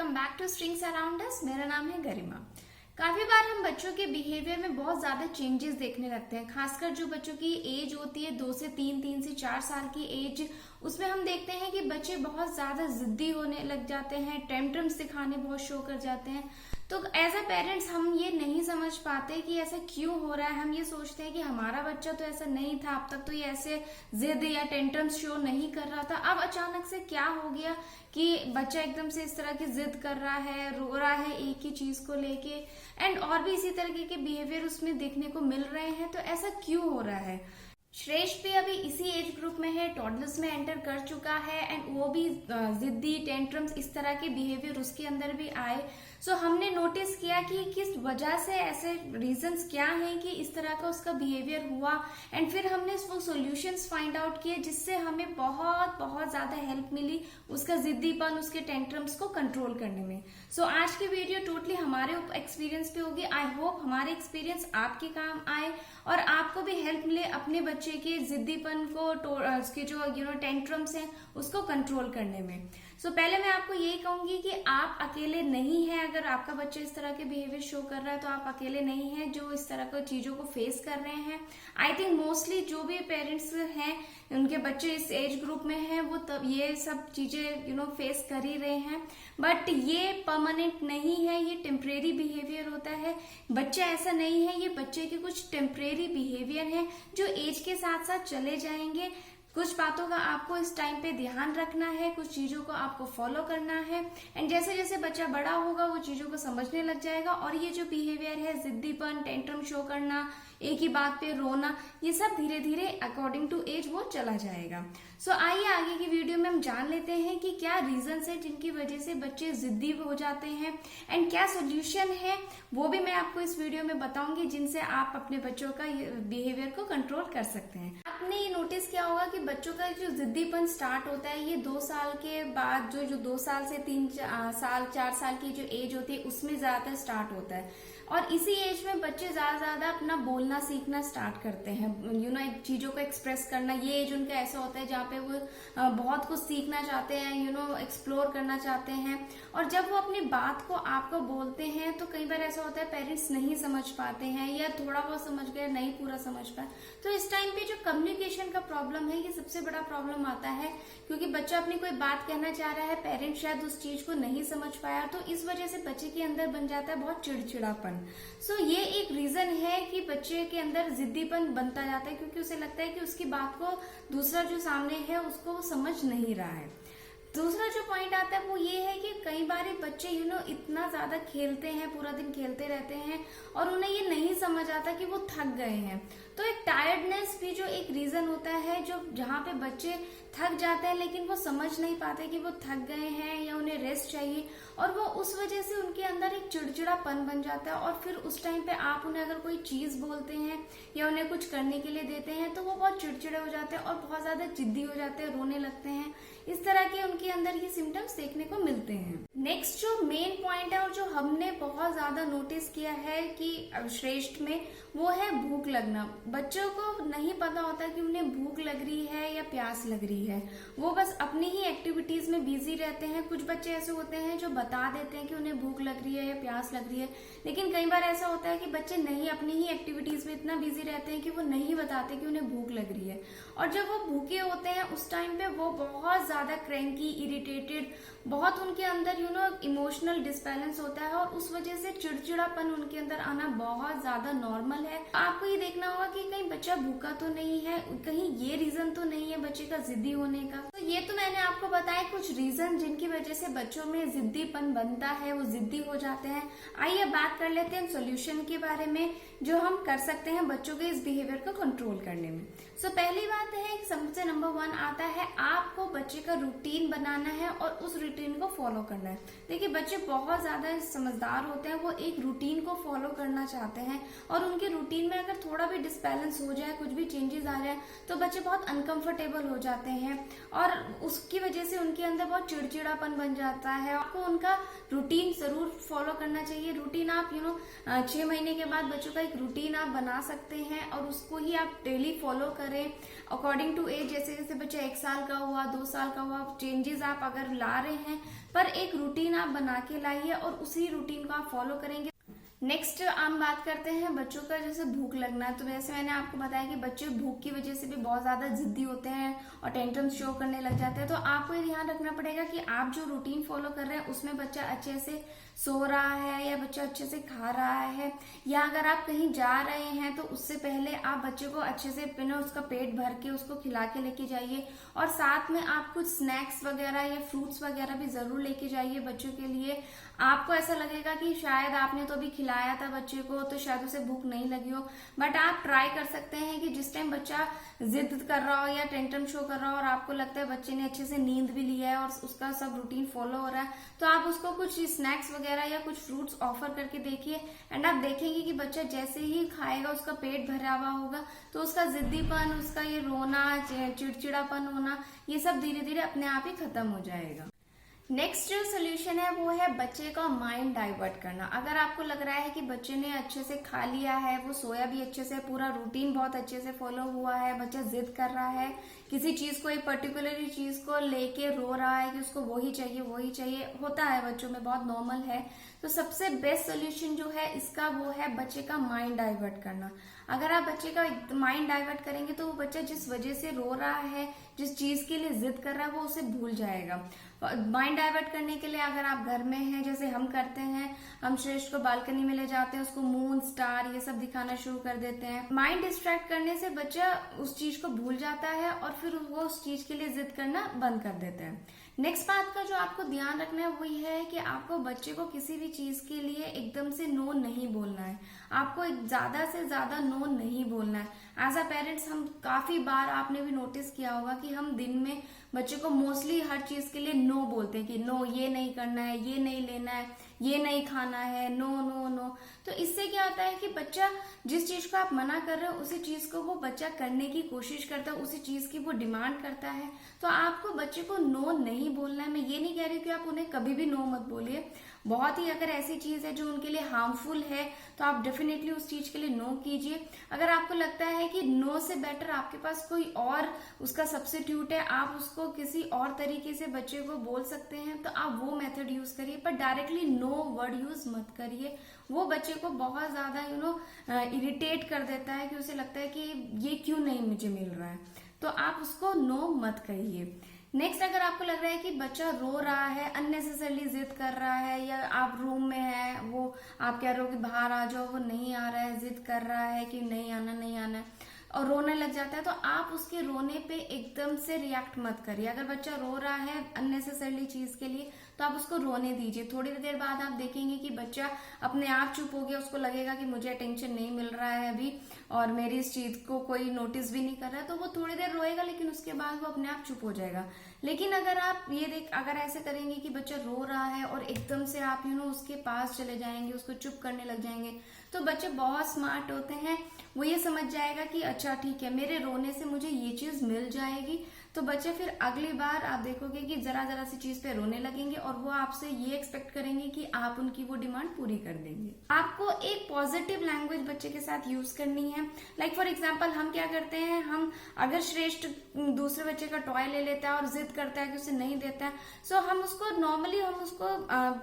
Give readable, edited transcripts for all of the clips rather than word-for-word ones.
Welcome back two strings around us. मेरा नाम है गरिमा। काफी बार हम बच्चों के बिहेवियर में बहुत ज्यादा चेंजेस देखने लगते हैं, खासकर जो बच्चों की एज होती है 2 से 3, 3 से 4 साल की एज, उसमें हम देखते हैं कि बच्चे बहुत ज्यादा जिद्दी होने लग जाते हैं, टेंट्रम्स दिखाने बहुत शो कर जाते हैं। तो एज अ पेरेंट्स हम ये नहीं समझ पाते कि ऐसा क्यों हो रहा है। हम ये सोचते हैं कि हमारा बच्चा तो ऐसा नहीं था, अब तक तो ये ऐसे जिद या टेंट्रम्स शो नहीं कर रहा था, अब अचानक से क्या हो गया कि बच्चा एकदम से इस तरह की जिद कर रहा है, रो रहा है एक ही चीज को लेके, एंड और भी इसी तरीके के बिहेवियर उसमें देखने को मिल रहे हैं। तो ऐसा क्यों हो रहा है? श्रेष्ठ भी अभी इसी एज ग्रुप में है, टॉडलर्स में एंटर कर चुका है, एंड वो भी जिद्दी, टेंट्रम्स, इस तरह के बिहेवियर उसके अंदर भी आए। सो हमने नोटिस किया कि किस वजह से, ऐसे रीजंस क्या हैं कि इस तरह का उसका बिहेवियर हुआ, एंड फिर हमने वो सॉल्यूशंस फाइंड आउट किए जिससे हमें बहुत बहुत ज्यादा हेल्प मिली उसका जिद्दीपन, उसके टेंट्रम्स को कंट्रोल करने में। सो आज की वीडियो टोटली हमारे एक्सपीरियंस पे होगी। आई होप हमारे एक्सपीरियंस आपके काम आए और आपको भी हेल्प मिले अपने बच्चे के जिद्दीपन को, उसके जो टेंट्रम्स हैं उसको कंट्रोल करने में। सो पहले मैं आपको यही कहूंगी कि आप अकेले नहीं हैं। अगर आपका बच्चा इस तरह के बिहेवियर शो कर रहा है तो आप अकेले नहीं हैं जो इस तरह की चीजों को फेस कर रहे हैं। आई थिंक मोस्टली जो भी पेरेंट्स हैं उनके बच्चे इस एज ग्रुप में हैं वो तब ये सब चीजें फेस कर ही रहे हैं, बट ये परमानेंट नहीं है, ये टेम्परेरी बिहेवियर होता है। बच्चा ऐसा नहीं है, ये बच्चे के कुछ टेम्परेरी बिहेवियर हैं जो एज के साथ साथ चले जाएंगे। कुछ बातों का आपको इस टाइम पे ध्यान रखना है, कुछ चीजों को आपको फॉलो करना है, एंड जैसे जैसे बच्चा बड़ा होगा वो चीजों को समझने लग जाएगा और ये जो बिहेवियर है, जिद्दीपन, टेंट्रम शो करना, एक ही बात पे रोना, ये सब धीरे धीरे अकॉर्डिंग टू एज वो चला जाएगा। सो आइए आगे की वीडियो में हम जान लेते हैं कि क्या रीजंस है जिनकी वजह से बच्चे जिद्दी हो जाते हैं, एंड क्या सोल्यूशन है वो भी मैं आपको इस वीडियो में बताऊंगी जिनसे आप अपने बच्चों का बिहेवियर को कंट्रोल कर सकते हैं। आपने ये नोटिस किया होगा कि बच्चों का जो जिद्दीपन स्टार्ट होता है ये 2 साल के बाद, जो 2 साल से 3 साल 4 साल की जो एज होती है उसमें ज्यादातर स्टार्ट होता है, और इसी एज में बच्चे ज्यादा अपना बोलना सीखना स्टार्ट करते हैं, एक चीजों को एक्सप्रेस करना। ये एज उनका ऐसा होता है जहाँ पे वो बहुत कुछ सीखना चाहते हैं, एक्सप्लोर करना चाहते हैं, और जब वो अपनी बात को आपको बोलते हैं तो कई बार ऐसा होता है पेरेंट्स नहीं समझ पाते हैं या थोड़ा बहुत समझ गए, नहीं पूरा समझ पाए। तो इस टाइम पे जो कम्युनिकेशन का प्रॉब्लम है ये सबसे बड़ा प्रॉब्लम आता है, क्योंकि बच्चा अपनी कोई बात कहना चाह रहा है, पेरेंट्स शायद उस चीज को नहीं समझ पाया, तो इस वजह से बच्चे के अंदर बन जाता है बहुत चिड़चिड़ापन। सो ये एक रीजन है कि बच्चे के अंदर जिद्दीपन बनता जाता है, क्योंकि उसे लगता है कि उसकी बात को दूसरा जो सामने है उसको वो समझ नहीं रहा है। दूसरा जो पॉइंट आता है वो ये है कि कई बार बच्चे इतना ज्यादा खेलते हैं, पूरा दिन खेलते रहते हैं और उन्हें ये नहीं समझ आता कि वो थक गए हैं। तो एक टायर्डनेस भी जो एक रीजन होता है, जो जहाँ पे बच्चे थक जाते हैं लेकिन वो समझ नहीं पाते कि वो थक गए हैं या उन्हें रेस्ट चाहिए, और वो उस वजह से उनके अंदर एक चिड़चिड़ापन बन जाता है, और फिर उस टाइम पे आप उन्हें अगर कोई चीज बोलते हैं या उन्हें कुछ करने के लिए देते हैं तो वो बहुत चिड़चिड़े हो जाते हैं और बहुत ज्यादा जिद्दी हो जाते हैं, रोने लगते हैं। इस तरह के उनके अंदर ये सिम्टम्स देखने को मिलते हैं। नेक्स्ट जो मेन पॉइंट है और जो हमने बहुत ज्यादा नोटिस किया है कि श्रेष्ठ में, वो है भूख लगना। बच्चों को नहीं पता होता कि उन्हें भूख लग रही है या प्यास लग रही है, वो बस अपनी ही एक्टिविटीज में बिजी रहते हैं। कुछ बच्चे ऐसे होते हैं जो बता देते हैं कि उन्हें भूख लग रही है या प्यास लग रही है, लेकिन कई बार ऐसा होता है कि बच्चे नहीं, अपनी ही एक्टिविटीज में इतना बिजी रहते हैं कि वो नहीं बताते कि उन्हें भूख लग रही है, और जब वो भूखे होते हैं उस टाइम पे वो बहुत ज्यादा क्रैंकी, इरिटेटेड, बहुत उनके अंदर इमोशनल डिसबैलेंस होता है, और उस वजह से चिड़चिड़ापन उनके अंदर आना बहुत ज्यादा नॉर्मल है। आपको ये देखना होगा कि कहीं बच्चा भूखा तो नहीं है, कहीं ये रीजन तो नहीं है बच्चे का जिद्दी होने का। तो ये तो मैंने आपको बताया कुछ रीजन जिनकी वजह से बच्चों में जिद्दीपन बनता है, वो जिद्दी हो जाते हैं। आइए बात कर लेते हैं सोल्यूशन के बारे में जो हम कर सकते हैं बच्चों के इस बिहेवियर को कंट्रोल करने में। सो पहली बात है, सबसे नंबर 1 आता है, आपको बच्चे का रूटीन बनाना है और उस रूटीन को फॉलो करना है। देखिए बच्चे बहुत ज्यादा समझदार होते हैं, वो एक रूटीन को फॉलो करना चाहते हैं, और उनके रूटीन में अगर थोड़ा भी डिसबैलेंस हो जाए, कुछ भी चेंजेस आ जाए तो बच्चे बहुत अनकंफर्टेबल हो जाते हैं, और उसकी वजह से उनके अंदर बहुत चिड़चिड़ापन बन जाता है। आपको उनका रूटीन जरूर फॉलो करना चाहिए। रूटीन आप 6 महीने के बाद बच्चों का एक रूटीन आप बना सकते हैं और उसको ही आप डेली फॉलो करें अकॉर्डिंग टू एज। जैसे जैसे बच्चा 1 साल का हुआ, 2 साल का हुआ, चेंजेस आप अगर ला रहे हैं, पर एक रूटीन आप बना के लाइए और उसी रूटीन को आप फॉलो करेंगे। नेक्स्ट हम बात करते हैं बच्चों का जैसे भूख लगना। तो जैसे मैंने आपको बताया कि बच्चे भूख की वजह से भी बहुत ज्यादा जिद्दी होते हैं और टेंट्रम शो करने लग जाते हैं। तो आपको ये ध्यान रखना पड़ेगा कि आप जो रूटीन फॉलो कर रहे हैं उसमें बच्चा अच्छे से सो रहा है या बच्चा अच्छे से खा रहा है, या अगर आप कहीं जा रहे हैं तो उससे पहले आप बच्चे को अच्छे से उसका पेट भर के उसको खिला के लेके जाइए। और साथ में आप कुछ स्नैक्स वगैरह या फ्रूट्स वगैरह भी जरूर लेके जाइए बच्चों के लिए। आपको ऐसा लगेगा कि शायद आपने तो अभी खिलाया था बच्चे को तो शायद उसे भूख नहीं लगी हो, बट आप ट्राई कर सकते हैं कि जिस टाइम बच्चा जिद कर रहा हो या टेंट्रम शो कर रहा हो और आपको लगता है बच्चे ने अच्छे से नींद भी लिया है और उसका सब रूटीन फॉलो हो रहा है, तो आप उसको कुछ स्नैक्स वगैरह या कुछ फ्रूट्स ऑफर करके देखिए। एंड आप देखेंगे कि बच्चा जैसे ही खाएगा उसका पेट भरा हुआ होगा तो उसका जिद्दीपन, उसका ये रोना, चिड़चिड़ापन होना, ये सब धीरे धीरे अपने आप ही खत्म हो जाएगा। नेक्स्ट जो सोल्यूशन है वो है बच्चे का माइंड डाइवर्ट करना। अगर आपको लग रहा है कि बच्चे ने अच्छे से खा लिया है, वो सोया भी अच्छे से, पूरा रूटीन बहुत अच्छे से फॉलो हुआ है, बच्चा जिद कर रहा है किसी चीज को, एक पर्टिकुलर चीज को लेके रो रहा है कि उसको वही चाहिए, होता है बच्चों में, बहुत नॉर्मल है। तो सबसे बेस्ट सोल्यूशन जो है इसका वो है बच्चे का माइंड डाइवर्ट करना। अगर आप बच्चे का माइंड डाइवर्ट करेंगे तो वो बच्चा जिस वजह से रो रहा है, जिस चीज के लिए जिद कर रहा है, वो उसे भूल जाएगा। माइंड डाइवर्ट करने के लिए अगर आप घर में हैं जैसे हम करते हैं, हम श्रेष्ठ को बालकनी में ले जाते हैं, उसको मून, स्टार ये सब दिखाना शुरू कर देते हैं। माइंड डिस्ट्रैक्ट करने से बच्चा उस चीज को भूल जाता है और फिर वो उस चीज के लिए जिद करना बंद कर देते हैं। नेक्स्ट बात का जो आपको ध्यान रखना है वो ये है कि आपको बच्चे को किसी भी चीज के लिए एकदम से नो नहीं बोलना है। आपको ज्यादा से ज्यादा नो नहीं बोलना है। एज अ पेरेंट्स हम काफी बार, आपने भी नोटिस किया होगा कि हम दिन में बच्चे को मोस्टली हर चीज के लिए नो बोलते हैं कि नो, ये नहीं करना है, ये नहीं लेना है, ये नहीं खाना है, नो नो नो। तो इससे क्या होता है कि बच्चा जिस चीज को आप मना कर रहे हो उसी चीज को वो बच्चा करने की कोशिश करता है, उसी चीज की वो डिमांड करता है। तो आपको बच्चे को नो नहीं बोलना है। मैं ये नहीं कह रही कि आप उन्हें कभी भी नो मत बोलिए। बहुत ही अगर ऐसी चीज है जो उनके लिए हार्मफुल है तो आप डेफिनेटली उस चीज के लिए नो कीजिए। अगर आपको लगता है कि नो से बेटर आपके पास कोई और उसका सब्स्टिट्यूट है, आप उसको किसी और तरीके से बच्चे को बोल सकते हैं, तो आप वो मेथड यूज करिए, पर डायरेक्टली नो वर्ड यूज मत करिए। वो बच्चे को बहुत ज्यादा इरिटेट कर देता है कि उसे लगता है कि ये क्यों नहीं मुझे मिल रहा है। तो आप उसको नो मत कहिए। नेक्स्ट, अगर आपको लग रहा है कि बच्चा रो रहा है, अननेसेसरली जिद कर रहा है, या आप रूम में है, वो आप कह रहे हो कि बाहर आ जाओ, वो नहीं आ रहा है, जिद कर रहा है कि नहीं आना और रोने लग जाता है, तो आप उसके रोने पे एकदम से रिएक्ट मत करिए। अगर बच्चा रो रहा है अननेसेसरली चीज के लिए तो आप उसको रोने दीजिए। थोड़ी देर बाद आप देखेंगे कि बच्चा अपने आप चुप हो गया, उसको लगेगा कि मुझे अटेंशन नहीं मिल रहा है अभी और मेरी इस चीज को कोई नोटिस भी नहीं कर रहा है, तो वो थोड़ी देर रोएगा लेकिन उसके बाद वो अपने आप चुप हो जाएगा। लेकिन अगर आप अगर ऐसे करेंगे कि बच्चा रो रहा है और एकदम से आप उसके पास चले जाएंगे, उसको चुप करने लग जाएंगे, तो बच्चे बहुत स्मार्ट होते हैं, वो ये समझ जाएगा कि अच्छा ठीक है, मेरे रोने से मुझे ये चीज मिल जाएगी। तो बच्चे फिर अगली बार आप देखोगे कि जरा जरा सी चीज पे रोने लगेंगे और वो आपसे ये एक्सपेक्ट करेंगे कि आप उनकी वो डिमांड पूरी कर देंगे। आपको एक पॉजिटिव लैंग्वेज बच्चे के साथ यूज करनी है। लाइक फॉर एग्जांपल हम क्या करते हैं, हम अगर श्रेष्ठ दूसरे बच्चे का टॉय ले लेता है और जिद करता है कि उसे नहीं देता है, सो हम उसको नॉर्मली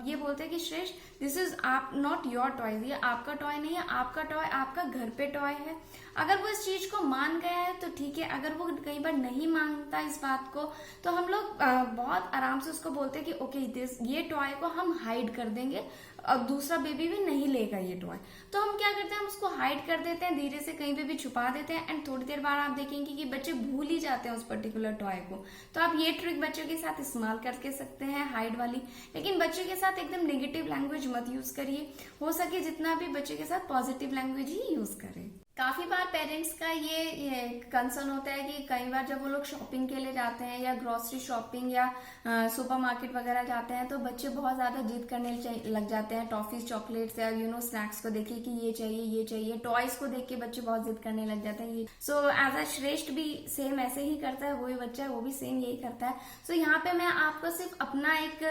ये बोलते हैं कि श्रेष्ठ, दिस इज आप नॉट योर टॉय, ये आपका टॉय नहीं है, आपका टॉय आपका घर पे टॉय है। अगर वो इस चीज को मान गया है तो ठीक है, अगर वो कई बार नहीं मानता इस बात को तो हम लोग बहुत आराम से उसको बोलते हैं कि ओके ये टॉय को हम हाइड कर देंगे, अब दूसरा बेबी भी नहीं लेगा ये टॉय। तो हम क्या करते हैं, हम उसको हाइड कर देते हैं, धीरे से कहीं पे भी छुपा देते हैं, एंड थोड़ी देर बाद आप देखेंगे कि बच्चे भूल ही जाते हैं उस पर्टिकुलर टॉय को। तो आप ये ट्रिक बच्चों के साथ इस्तेमाल करके सकते हैं, हाइड वाली। लेकिन बच्चे के साथ एकदम नेगेटिव लैंग्वेज मत यूज करिए, हो सके जितना भी बच्चे के साथ पॉजिटिव लैंग्वेज ही यूज करें। काफी बार पेरेंट्स का ये कंसर्न होता है कि कई बार जब वो लोग शॉपिंग के लिए जाते हैं या ग्रोसरी शॉपिंग या सुपरमार्केट वगैरह जाते हैं तो बच्चे बहुत ज्यादा जिद करने लग जाते हैं, टॉफीज, चॉकलेट्स या स्नैक्स को देख के कि ये चाहिए, टॉयज को देख के बच्चे बहुत जिद करने लग जाते हैं। सो एज अ श्रेष्ठ भी सेम ऐसे ही करता है, वही बच्चा है वो भी सेम यही करता है। सो यहाँ पे मैं आपको सिर्फ अपना एक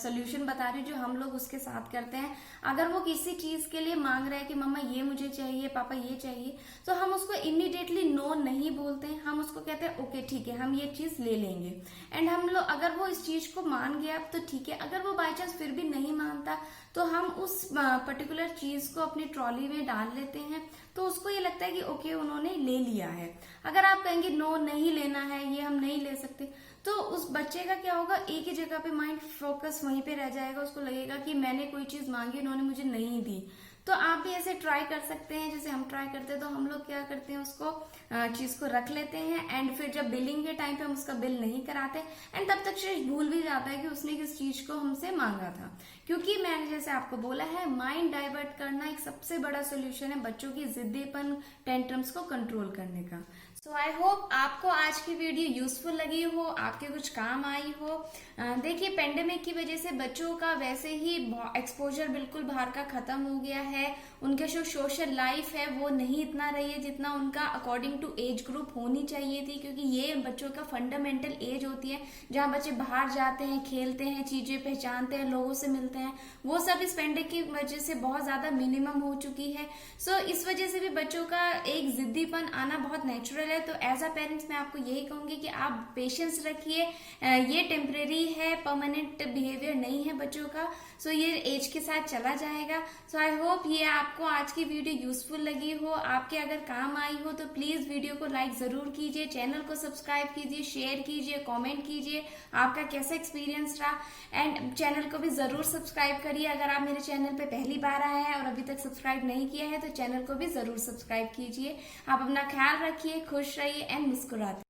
सोल्यूशन बता रही हूँ जो हम लोग उसके साथ करते हैं। अगर वो किसी चीज के लिए मांग रहा है कि मम्मा ये मुझे चाहिए, पापा ये चाहिए, चाहिए, तो हम उसको इमीडिएटली नो नहीं बोलते हैं, हम उसको कहते हैं ओके ठीक है हम ये चीज ले लेंगे। एंड हम लोग अगर वो इस चीज को मान गया तो ठीक है, अगर वो बाई चांस फिर भी नहीं मानता तो हम उस पर्टिकुलर चीज को अपनी ट्रॉली में डाल लेते हैं, तो उसको ये लगता है कि ओके उन्होंने ले लिया है। अगर आप कहेंगे नो नहीं लेना है, ये हम नहीं ले सकते, तो उस बच्चे का क्या होगा, एक ही जगह पे माइंड फोकस वहीं पे रह जाएगा, उसको लगेगा कि मैंने कोई चीज मांगी उन्होंने मुझे नहीं दी। तो आप भी ऐसे ट्राई कर सकते हैं जैसे हम ट्राई करते हैं। तो हम लोग क्या करते हैं, उसको चीज को रख लेते हैं एंड फिर जब बिलिंग के टाइम पे हम उसका बिल नहीं कराते एंड तब तक शेष भूल भी जाता है कि उसने किस चीज को हमसे मांगा था। क्योंकि मैंने जैसे आपको बोला है, माइंड डाइवर्ट करना एक सबसे बड़ा सोल्यूशन है बच्चों की जिद्दीपन टेंट्रम्स को कंट्रोल करने का। सो आई होप आपको आज की वीडियो यूजफुल लगी हो, आपके कुछ काम आई हो। देखिए पेंडेमिक की वजह से बच्चों का वैसे ही एक्सपोजर बिल्कुल बाहर का खत्म हो गया है, उनके जो सोशल लाइफ है वो नहीं इतना रही है जितना उनका अकॉर्डिंग टू एज ग्रुप होनी चाहिए थी। क्योंकि ये बच्चों का फंडामेंटल एज होती है जहाँ बच्चे बाहर जाते हैं, खेलते हैं, चीजें पहचानते हैं, लोगों से मिलते हैं, वो सब इस पेंडेमिक की वजह से बहुत ज्यादा मिनिमम हो चुकी है। सो इस वजह से भी बच्चों का एक जिद्दीपन आना बहुत नेचुरल है। तो एज अ पेरेंट्स मैं आपको यही कहूंगी कि आप पेशेंस रखिए, ये टेम्परेरी है, परमानेंट बिहेवियर नहीं है बच्चों का। सो ये एज के साथ चला जाएगा। सो आई होप ये आपको आज की वीडियो यूजफुल लगी हो, आपके अगर काम आई हो तो प्लीज वीडियो को लाइक जरूर कीजिए, चैनल को सब्सक्राइब कीजिए, शेयर कीजिए, कमेंट कीजिए आपका कैसा एक्सपीरियंस रहा। एंड चैनल को भी जरूर सब्सक्राइब करिए अगर आप मेरे चैनल पे पहली बार आए हैं और अभी तक सब्सक्राइब नहीं किया है तो चैनल को भी जरूर सब्सक्राइब कीजिए। आप अपना ख्याल रखिए, खुश रहिए एंड मुस्कुराते